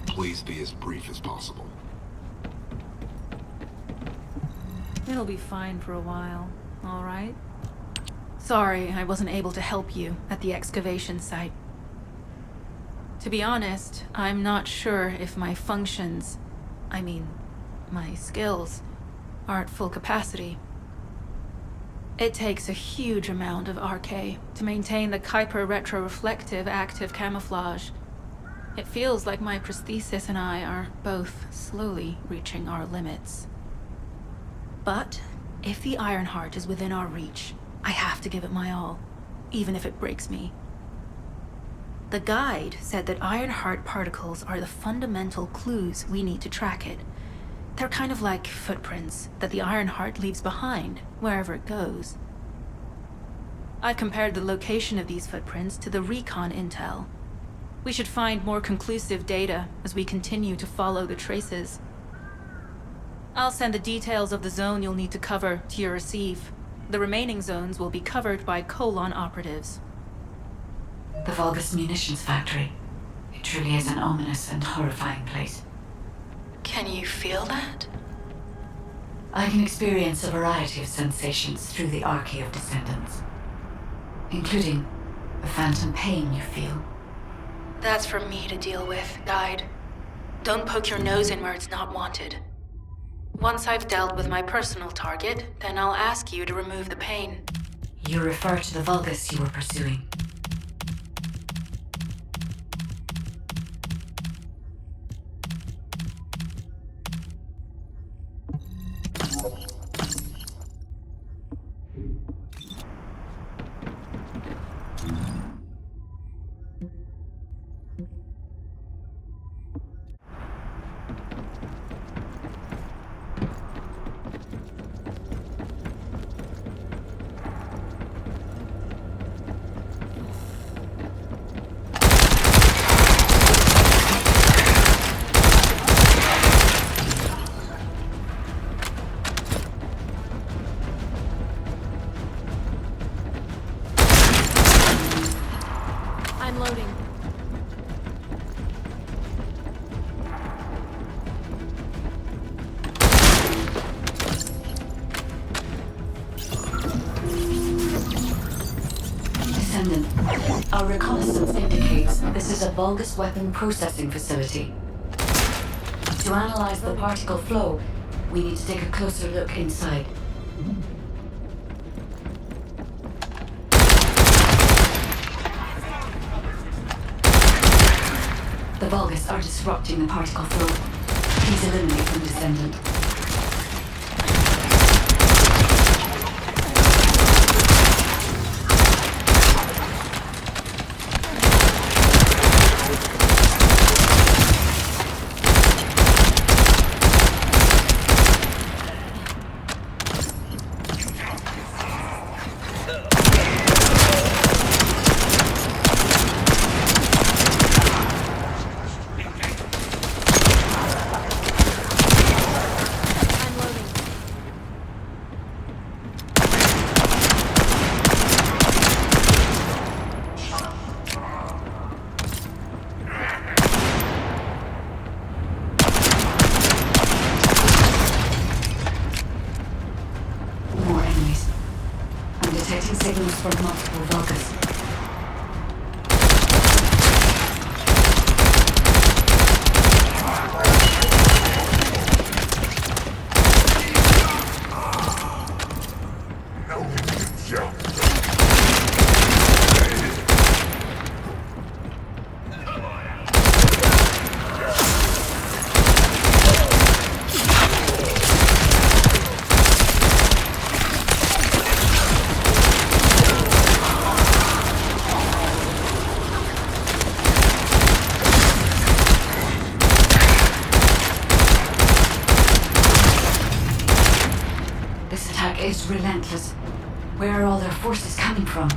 Please be as brief as possible. It'll be fine for a while, all right? Sorry I wasn't able to help you at the excavation site. To be honest, I'm not sure if my functions, my skills, are at full capacity. It takes a huge amount of RK to maintain the Kuiper retroreflective active camouflage. It feels like my prosthesis and I are both slowly reaching our limits. But if the Ironheart is within our reach, I have to give it my all, even if it breaks me. The guide said that Ironheart particles are the fundamental clues we need to track it. They're kind of like footprints that the Ironheart leaves behind, wherever it goes. I've compared the location of these footprints to the recon intel. We should find more conclusive data as we continue to follow the traces. I'll send the details of the zone you'll need to cover to your receive. The remaining zones will be covered by Colon operatives. The Vulgus munitions factory. It truly is an ominous and horrifying place. Can you feel that? I can experience a variety of sensations through the Archae of Descendants, including the phantom pain you feel. That's for me to deal with, Guide. Don't poke your nose in where it's not wanted. Once I've dealt with my personal target, then I'll ask you to remove the pain. You refer to the Vulgus you were pursuing. I'm loading. Descendant, our reconnaissance indicates this is a Vulgus weapon processing facility. To analyze the particle flow, we need to take a closer look inside. The Vulgus are disrupting the particle flow. Please eliminate them, Descendant. signals from multiple Vulgus. This attack is relentless. Where are all their forces coming from?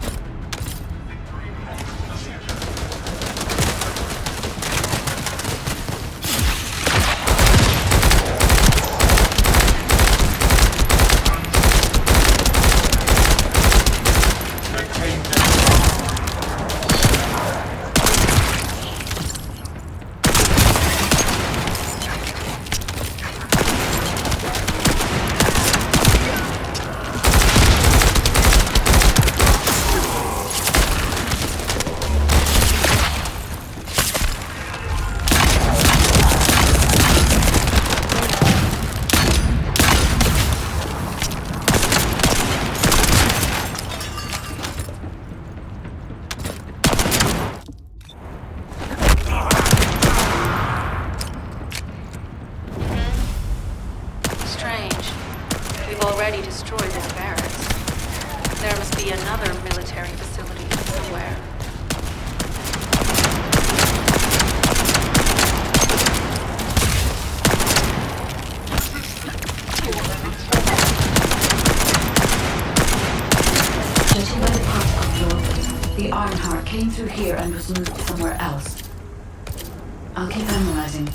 Strange. We've already destroyed this barracks. There must be another military facility somewhere. Judging by the particle flow, the Ironheart came through here and was moved somewhere else. I'll keep analyzing.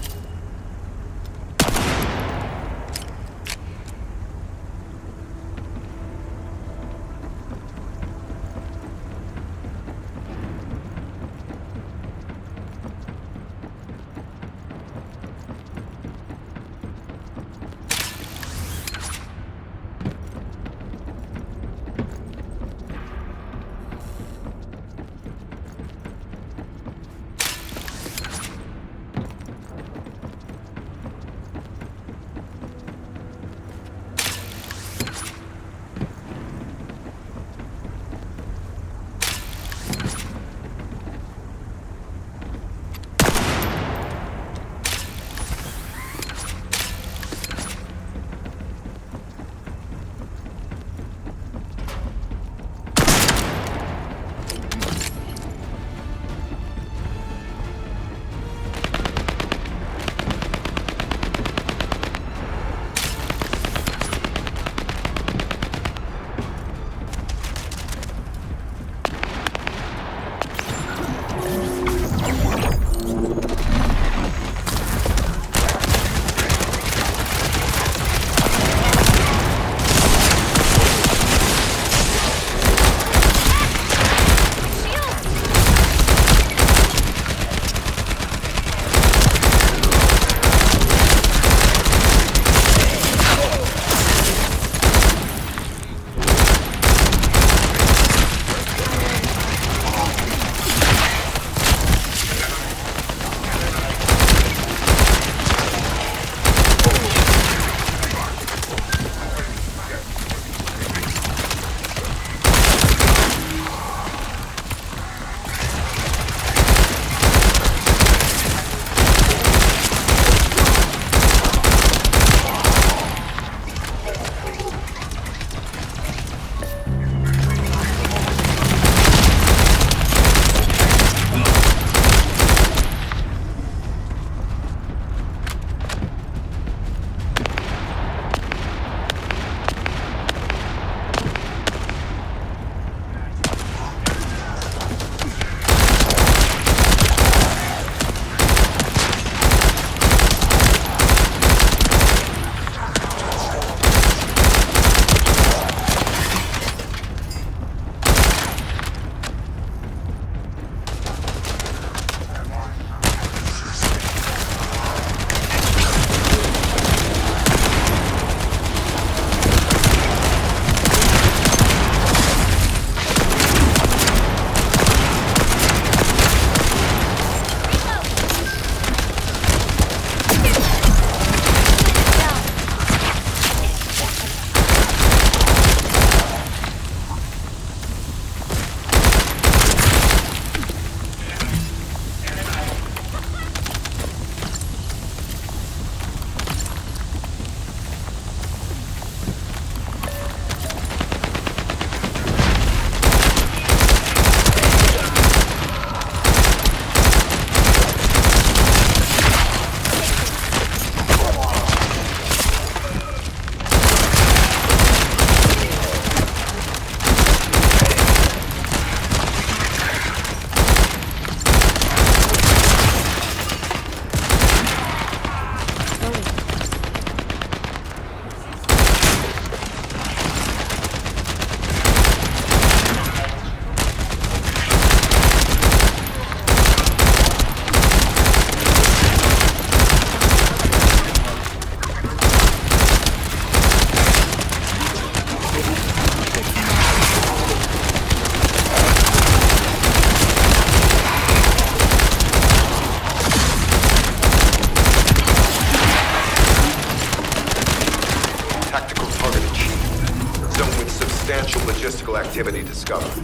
geological activity discovered.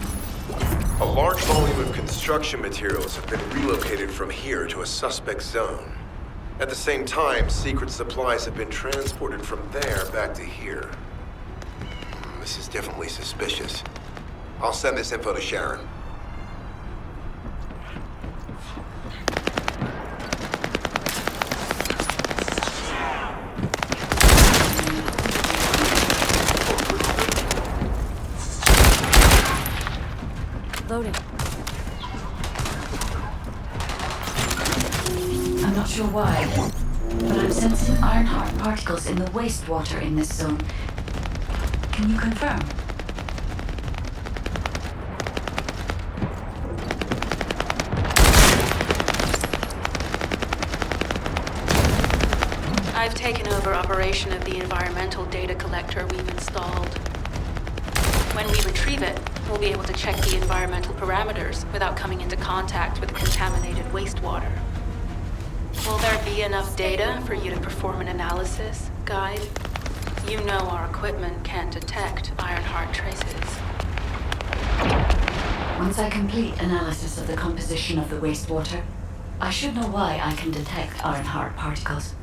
A large volume of construction materials have been relocated from here to a suspect zone. At the same time, secret supplies have been transported from there back to here. This is definitely suspicious. I'll send this info to Sharon. Loading. I'm not sure why, but I'm sensing Ironheart particles in the wastewater in this zone. Can you confirm? I've taken over operation of the environmental data collector we've installed. When we retrieve it, we'll be able to check the environmental parameters without coming into contact with contaminated wastewater. Will there be enough data for you to perform an analysis, Guide? You know our equipment can't detect Ironheart traces. Once I complete analysis of the composition of the wastewater, I should know why I can detect Ironheart particles.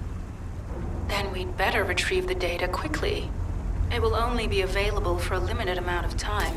Then we'd better retrieve the data quickly. It will only be available for a limited amount of time.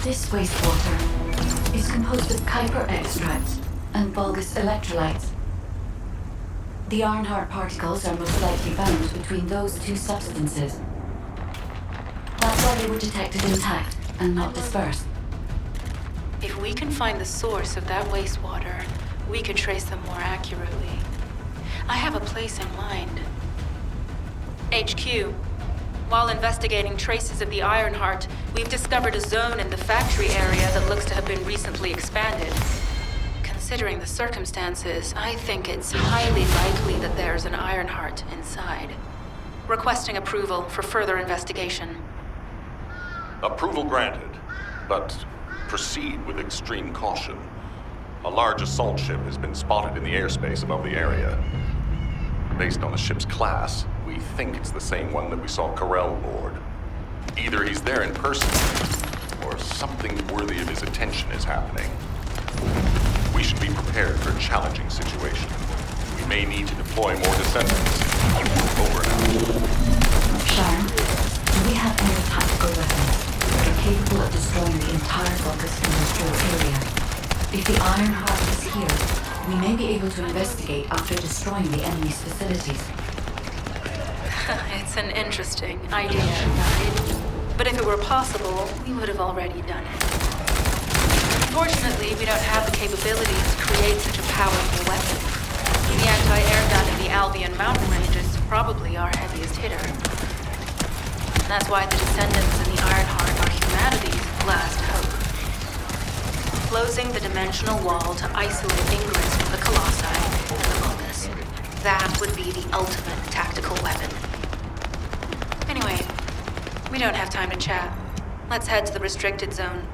This wastewater is composed of Kuiper extracts and Vulgus electrolytes. The Ironheart particles are most likely found between those two substances. That's why they were detected intact and not dispersed. If we can find the source of that wastewater, we could trace them more accurately. I have a place in mind. HQ. While investigating traces of the Ironheart, we've discovered a zone in the factory area that looks to have been recently expanded. Considering the circumstances, I think it's highly likely that there's an Ironheart inside. Requesting approval for further investigation. Approval granted, but proceed with extreme caution. A large assault ship has been spotted in the airspace above the area. Based on the ship's class, we think it's the same one that we saw Carell board. Either he's there in person, or something worthy of his attention is happening. We should be prepared for a challenging situation. We may need to deploy more Descendants. Over and out. Sharon, do we have any tactical weapons that are capable of destroying the entire Vulgus industrial area? If the Ironheart is here, we may be able to investigate after destroying the enemy's facilities. It's an interesting idea, Guide. But if it were possible, we would have already done it. Unfortunately, we don't have the capability to create such a powerful weapon. The anti-air gun in the Albion mountain range is probably our heaviest hitter. That's why the Descendants and the Ironheart are humanity's last hope. Closing the dimensional wall to isolate Ingress from the Colossi and the Vulgus. That would be the ultimate tactical weapon. Anyway, we don't have time to chat. Let's head to the restricted zone.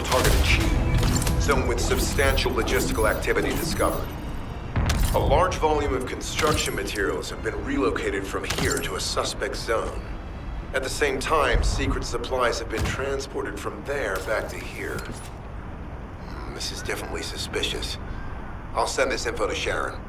target achieved. Zone with substantial logistical activity discovered. A large volume of construction materials have been relocated from here to a suspect zone. At the same time, secret supplies have been transported from there back to here. This is definitely suspicious. I'll send this info to Sharon.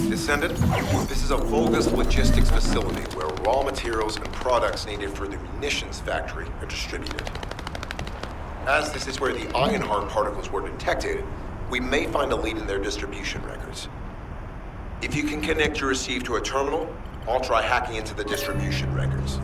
Descendant, this is a Vulgus logistics facility where raw materials and products needed for the munitions factory are distributed. As this is where the Ironheart particles were detected, we may find a lead in their distribution records. If you can connect your receive to a terminal, I'll try hacking into the distribution records.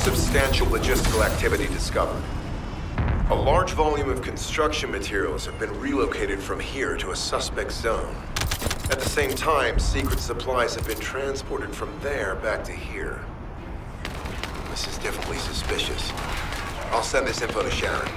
Substantial logistical activity discovered. A large volume of construction materials have been relocated from here to a suspect zone. At the same time, secret supplies have been transported from there back to here. This is definitely suspicious. I'll send this info to Sharon.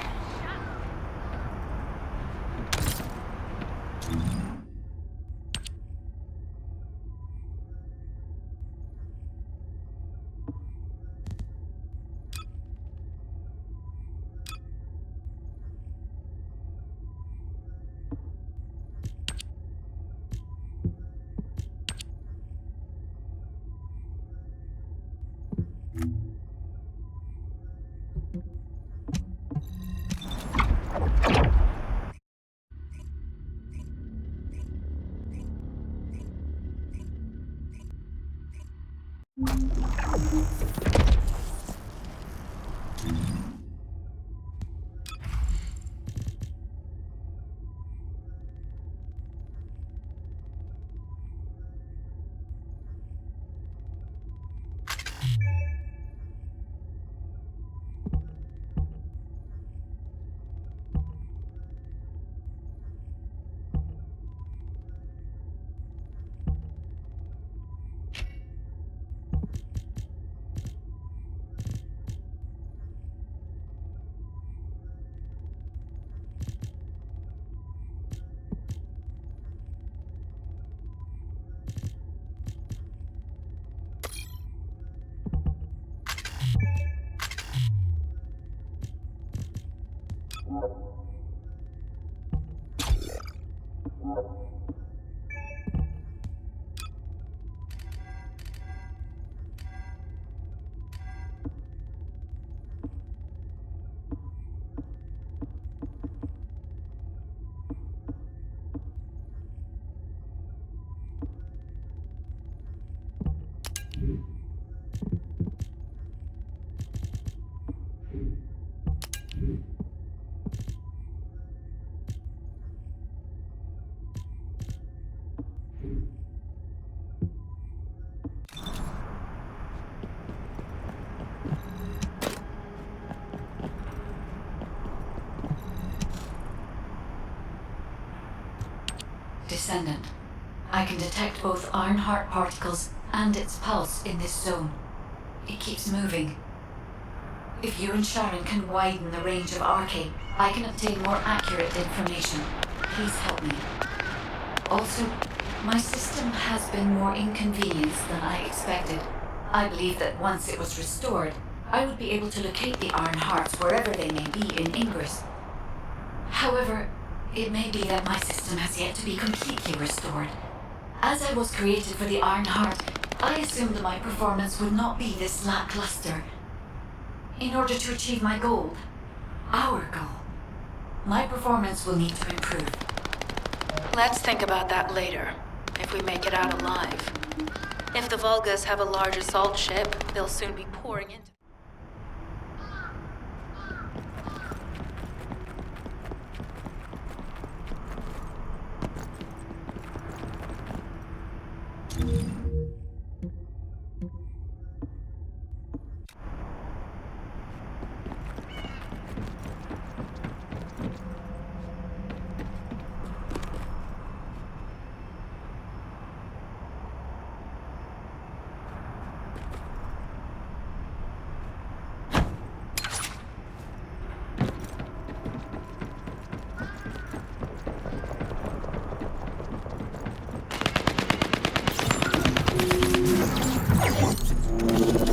Descendant. I can detect both Ironheart particles and its pulse in this zone. It keeps moving. If you and Sharon can widen the range of Arcade, I can obtain more accurate information. Please help me. Also, my system has been more inconvenienced than I expected. I believe that once it was restored, I would be able to locate the Ironhearts wherever they may be in Ingress. However, it may be that my system has yet to be completely restored. As I was created for the Ironheart, I assumed my performance would not be this lackluster. In order to achieve my goal, our goal, my performance will need to improve. Let's think about that later, if we make it out alive. If the Volgas have a large assault ship, they'll soon be pouring into...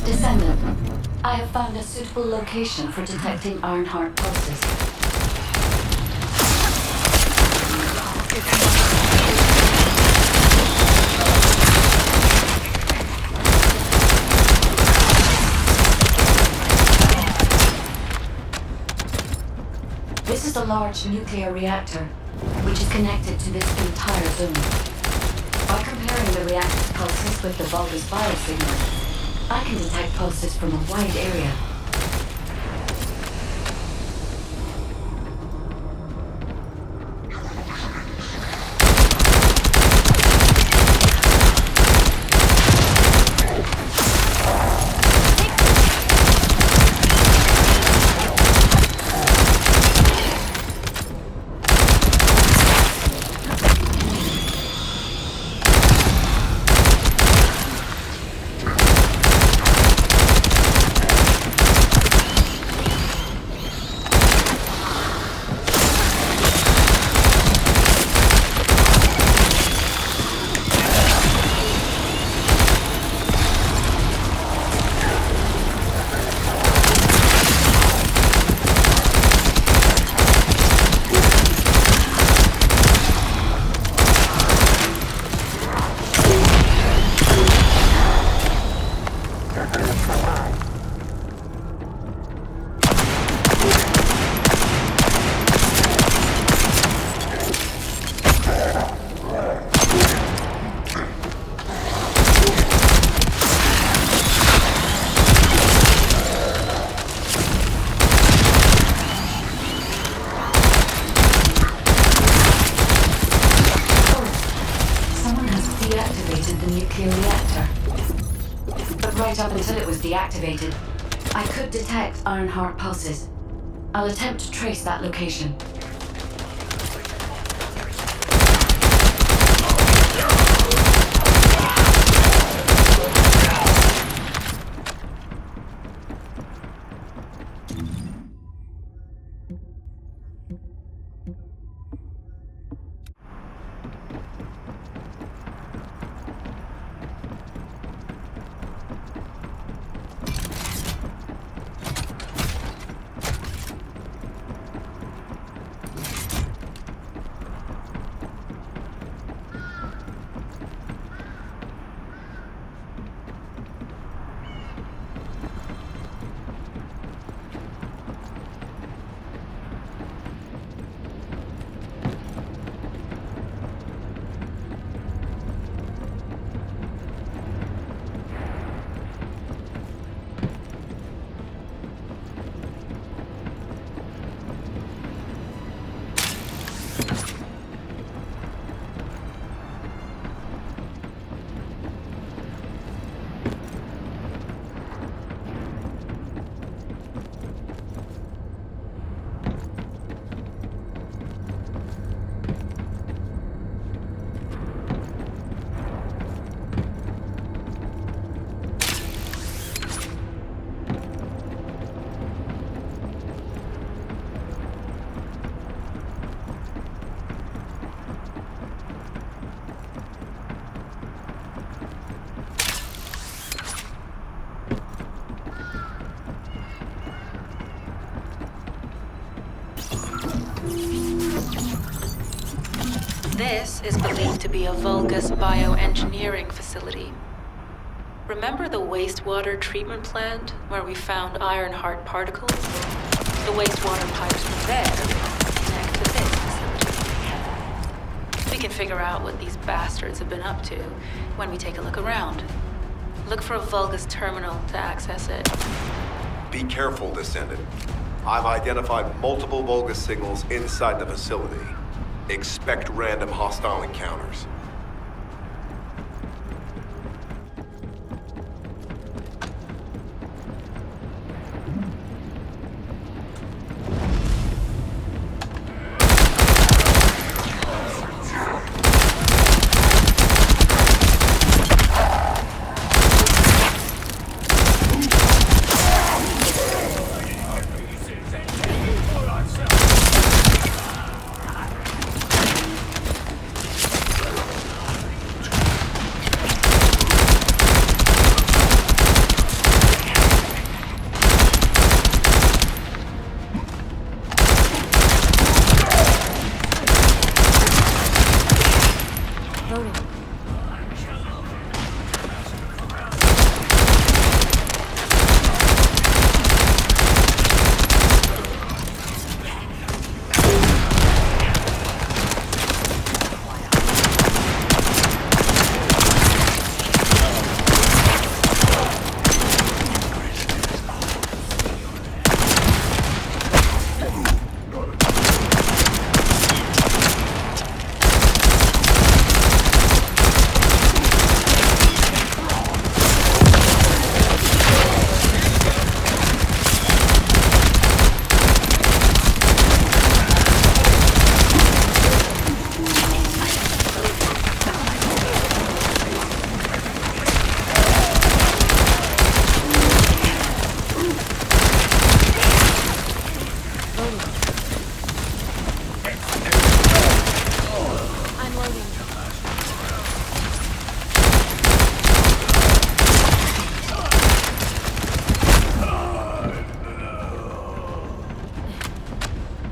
Descendant, I have found a suitable location for detecting Ironheart pulses. This is a large nuclear reactor, which is connected to this entire zone. By comparing the reactor's pulses with the Vulgus biosignal, I can detect pulses from a wide area. Someone has deactivated the nuclear reactor. But right up until it was deactivated, I could detect Ironheart pulses. I'll attempt to trace that location. This is believed to be a Vulgus bioengineering facility. Remember the wastewater treatment plant where we found Ironheart particles? The wastewater pipes from there connect to this facility. We can figure out what these bastards have been up to when we take a look around. Look for a Vulgus terminal to access it. Be careful, Descendant. I've identified multiple Vulgus signals inside the facility. Expect random hostile encounters.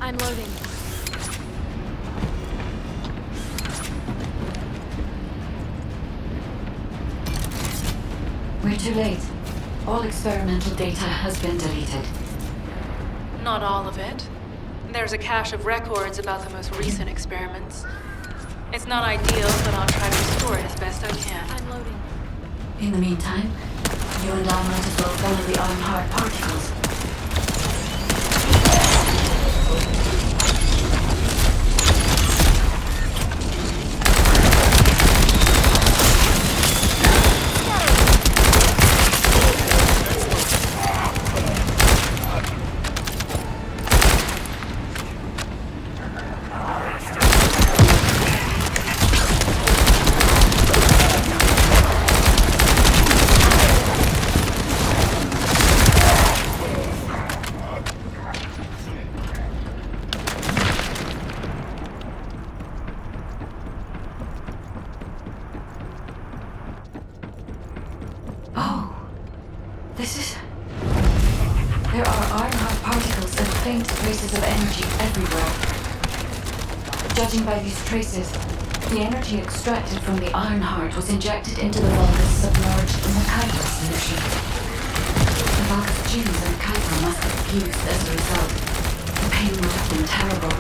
I'm loading. We're too late. all experimental data has been deleted. Not all of it. There's a cache of records about the most recent experiments. It's not ideal, but I'll try to restore it as best I can. I'm loading. In the meantime, you and I might as well follow the Ironheart particles. There are Ironheart particles and faint traces of energy everywhere. Judging by these traces, the energy extracted from the Ironheart was injected into the Vulgus submerged in the Kuiper solution. The Vulgus genes and Kuiper must have fused as a result. The pain would have been terrible.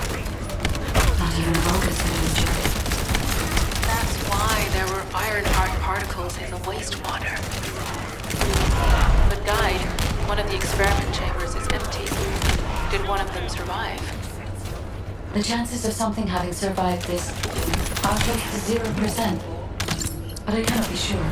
Not even Vulgus could endure it. That's why there were Ironheart particles in the wastewater. The guide, one of the experiment chambers, is empty. Did one of them survive? The chances of something having survived this are close to 0%, but I cannot be sure.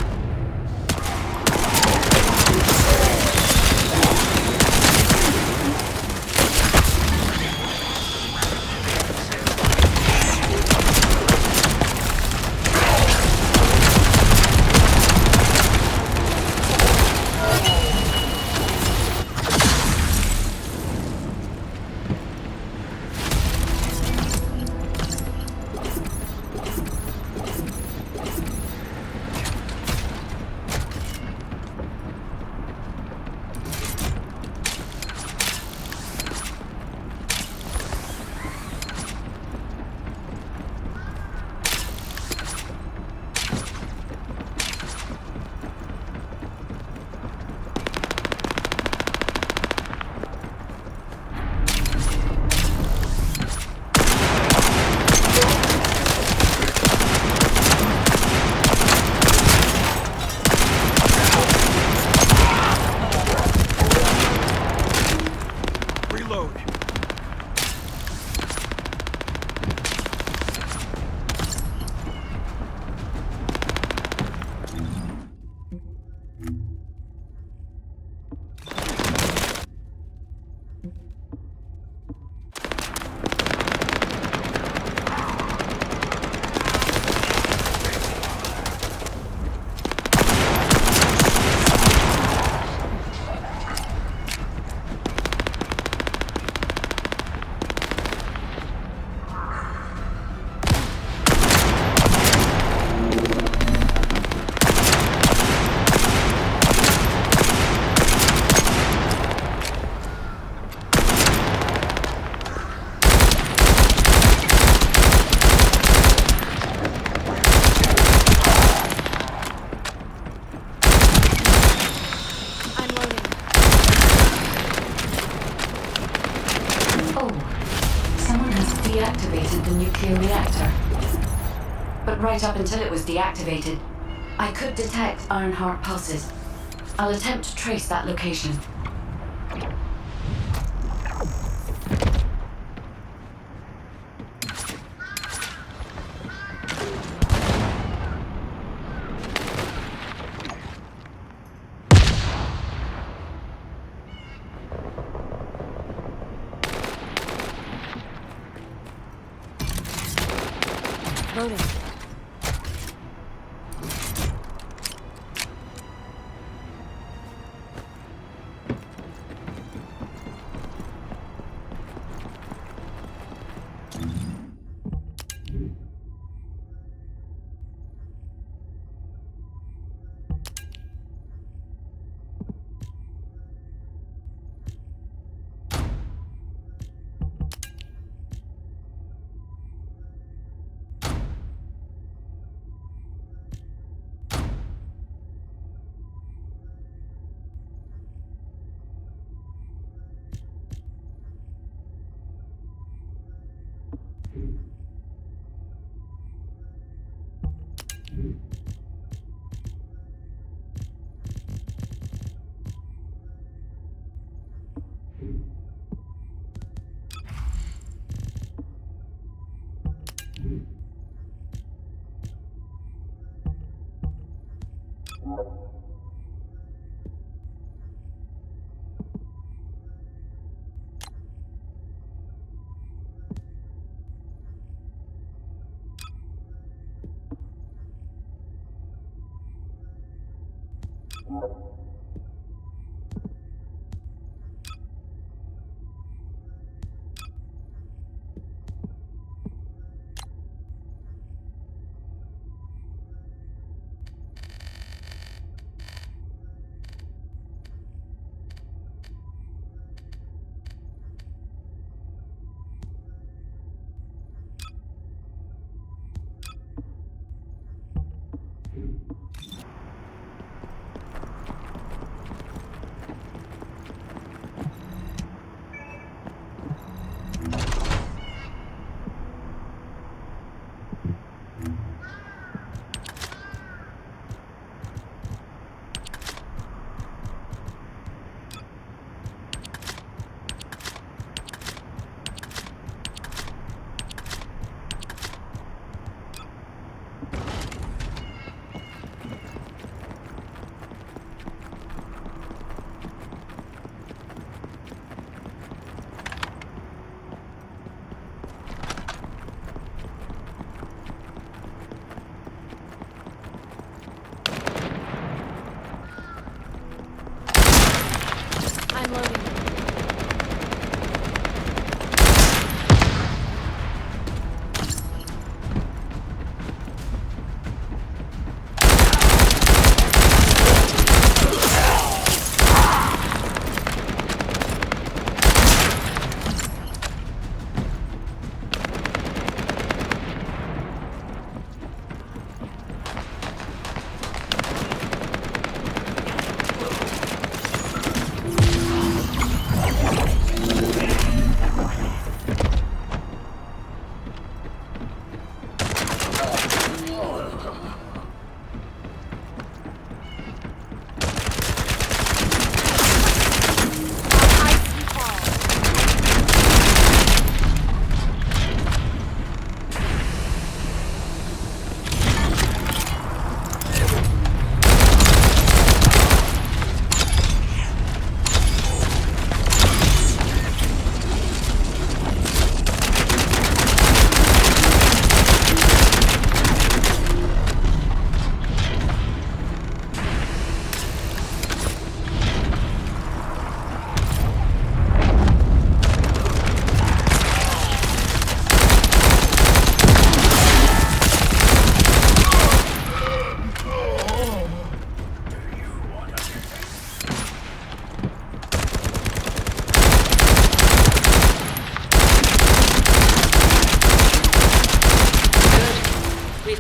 Deactivated the nuclear reactor. But right up until it was deactivated, I could detect Ironheart pulses. I'll attempt to trace that location. Loading. I'm loading.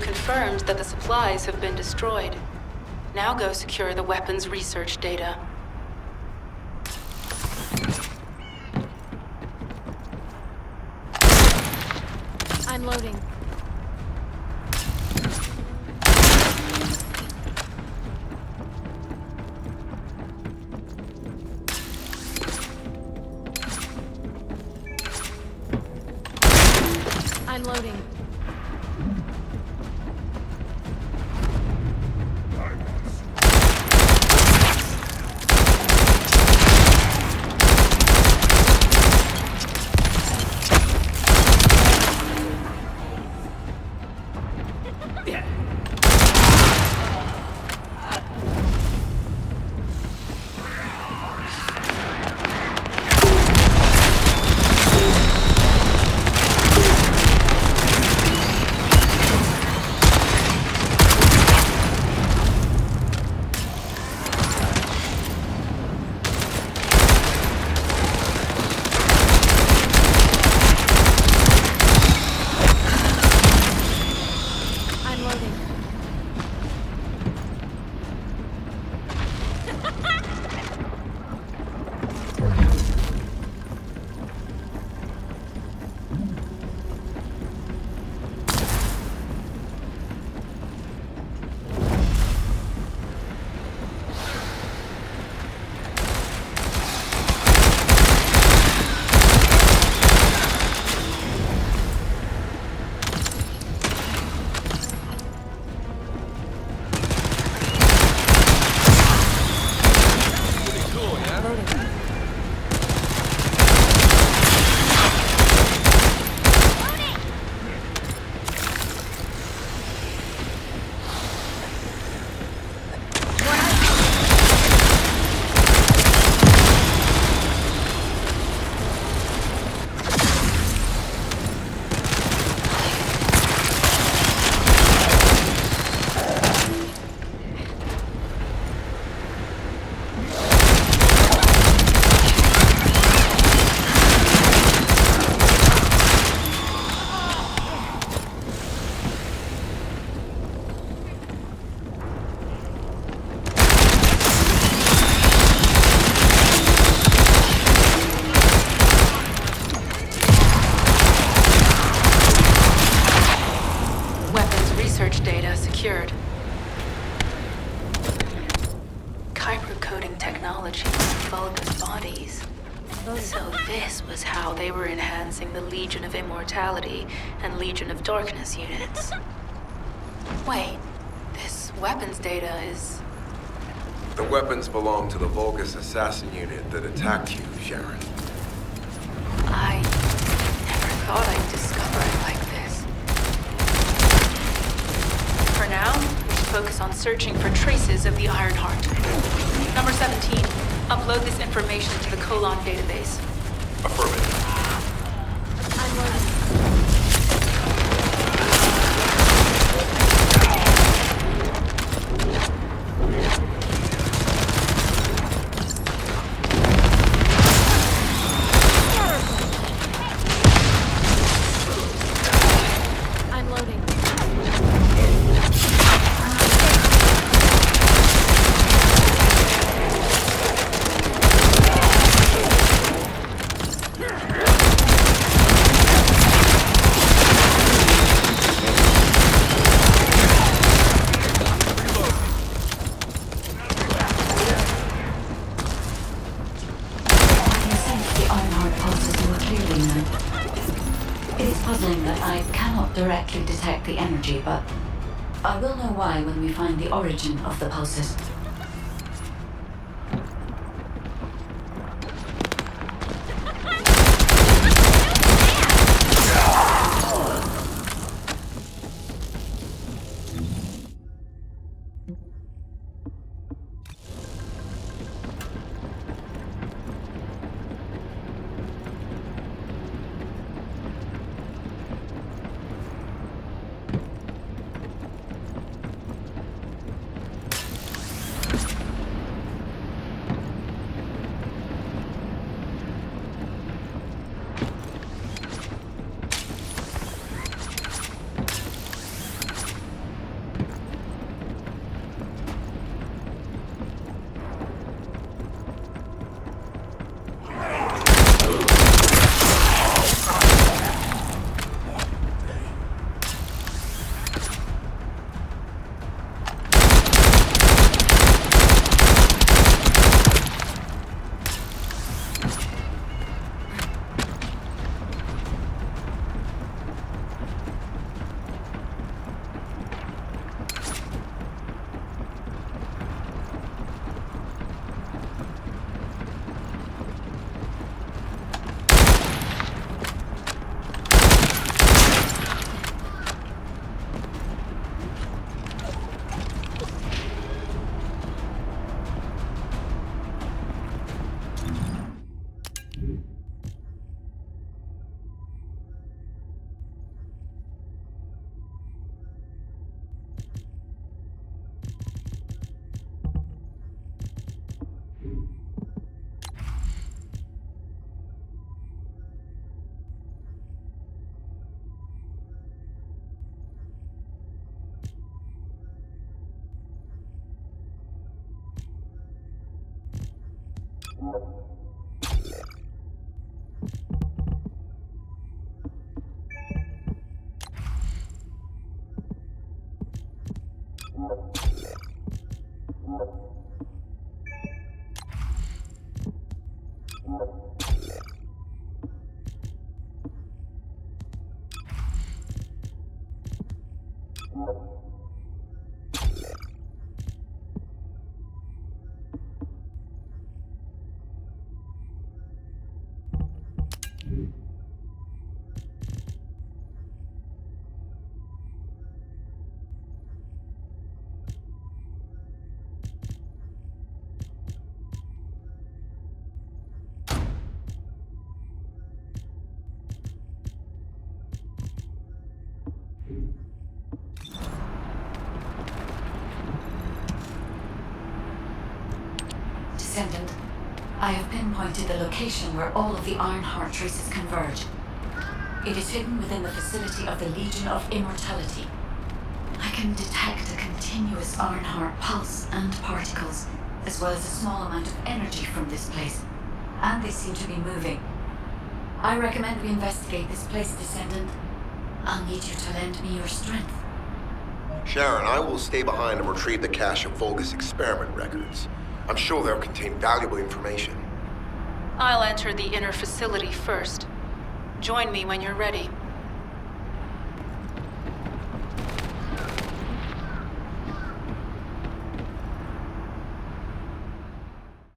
Confirmed that the supplies have been destroyed. Now go secure the weapons research data. I'm loading. I'm loading. Vulgus bodies. So this was how they were enhancing the Legion of Immortality and Legion of Darkness units. Wait, this weapons data is... The weapons belong to the Vulgus assassin unit that attacked you, Sharon. I never thought I'd discover it like this. For now, we should focus on searching for traces of the Ironheart. Number 17, upload this information to the Colon database. Affirmative. I'm loading. Directly detect the energy, but I will know why when we find the origin of the pulses. Descendant, I have pinpointed the location where all of the Ironheart traces converge. It is hidden within the facility of the Legion of Immortality. I can detect a continuous Ironheart pulse and particles, as well as a small amount of energy from this place. And they seem to be moving. I recommend we investigate this place, Descendant. I'll need you to lend me your strength. Sharon, I will stay behind and retrieve the cache of Vulgus experiment records. I'm sure they'll contain valuable information. I'll enter the inner facility first. Join me when you're ready.